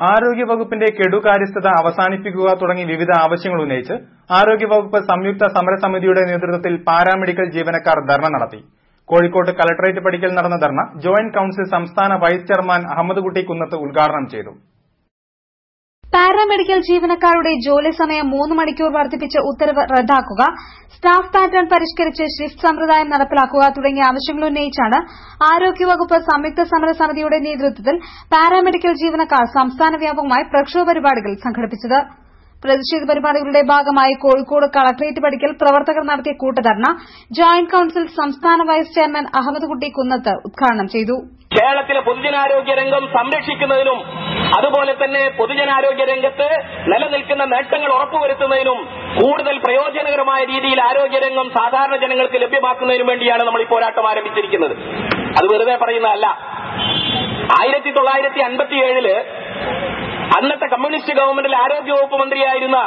ആരോഗ്യവകുപ്പിന്റെ കെടുകാര്യസ്ഥത അവസാനിപ്പിക്കുക തുടങ്ങി വിവിധ ആവശ്യങ്ങൾ ഉന്നയിച്ച് ആരോഗ്യവകുപ്പ് സംയുക്ത സമരസമിതിയുടെ നേതൃത്വത്തിൽ പാരാമെഡിക്കൽ ജീവനക്കാർ ധർണ നടത്തി. കോഴിക്കോട് കളക്ടറേറ്റ് പടിക്കൽ നടന്ന ധർണ ജോയിന്റ് കൌൺസിൽ സംസ്ഥാന വൈസ് ചെയർമാൻ അഹമ്മദ് കുട്ടി കുന്നത്ത് ഉദ്ഘാടനം ചെയ്തു. പാരാമെഡിക്കൽ ജീവനക്കാരുടെ ജോലി സമയം 3 മണിക്കൂർ വർദ്ധിപ്പിച്ച് ഉത്തരവ് റദ്ദാക്കുക, സ്റ്റാഫ് പാറ്റേൺ പരിഷ്കരിച്ച് ഷിഫ്റ്റ് സമ്പ്രദായം നടപ്പിലാക്കുക തുടങ്ങിയ ആവശ്യങ്ങൾ ഉന്നയിച്ചാണ് ആരോഗ്യവകുപ്പ് സംയുക്ത സമരസമിതിയുടെ നേതൃത്വത്തിൽ പാരാമെഡിക്കൽ ജീവനക്കാർ സംസ്ഥാന വ്യാപകമായി പ്രക്ഷോഭ പരിപാടികൾ സംഘടിപ്പിച്ചത്. പ്രതിഷേധ പരിപാടികളുടെ ഭാഗമായി കോഴിക്കോട് കളക്ടറേറ്റ് പടിക്കൽ പ്രവർത്തകർ നടത്തിയ കൂട്ടധർണ ജോയിന്റ് കൌൺസിൽ സംസ്ഥാന വൈസ് ചെയർമാൻ അഹമ്മദ് കുട്ടി കുന്നത്ത് ഉദ്ഘാടനം ചെയ്തു. കേരളത്തിലെ പൊതുജനാരോഗ്യ രംഗം സംരക്ഷിക്കുന്നതിനും അതുപോലെ തന്നെ പൊതുജനാരോഗ്യ രംഗത്ത് നിലനിൽക്കുന്ന നേട്ടങ്ങൾ ഉറപ്പുവരുത്തുന്നതിനും കൂടുതൽ പ്രയോജനകരമായ രീതിയിൽ ആരോഗ്യരംഗം സാധാരണ ജനങ്ങൾക്ക് ലഭ്യമാക്കുന്നതിനും വേണ്ടിയാണ് നമ്മൾ ഈ പോരാട്ടം ആരംഭിച്ചിരിക്കുന്നത്. അത് വെറുതെ പറയുന്നതല്ല. 1957 അന്നത്തെ കമ്മ്യൂണിസ്റ്റ് ഗവൺമെന്റിൽ ആരോഗ്യവകുപ്പ് മന്ത്രിയായിരുന്ന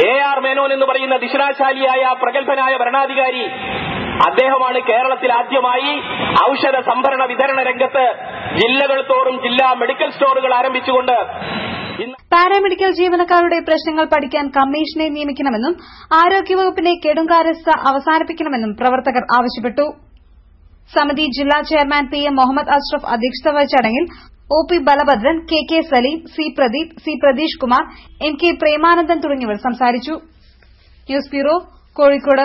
AR മേനോൻ എന്ന് പറയുന്ന ദിശാശാലിയായ പ്രഗത്ഭനായ ഭരണാധികാരി അദ്ദേഹമാണ് കേരളത്തിൽ ആദ്യമായി ഔഷധ സംഭരണ വിതരണ രംഗത്ത് ജില്ലകൾ തോറും ജില്ലാ മെഡിക്കൽ സ്റ്റോറുകൾ ആരംഭിച്ചുകൊണ്ട് പാരാമെഡിക്കൽ ജീവനക്കാരുടെ പ്രശ്നങ്ങൾ പഠിക്കാൻ കമ്മീഷനെ നിയമിക്കണമെന്നും ആരോഗ്യവകുപ്പിന്റെ കെടുകാര്യസ്ഥത അവസാനിപ്പിക്കണമെന്നും പ്രവർത്തകർ ആവശ്യപ്പെട്ടു. സമിതി ജില്ലാ ചെയർമാൻ PM മുഹമ്മദ് അഷ്റഫ് അധ്യക്ഷത വഹിച്ച ചടങ്ങിൽ OP Balabhadran, KK Saleem, C Pradeep, C Pratheesh Kumar, MK Premanandan തുടങ്ങിയവർ സംസാരിച്ചു. News bureau, Kozhikode.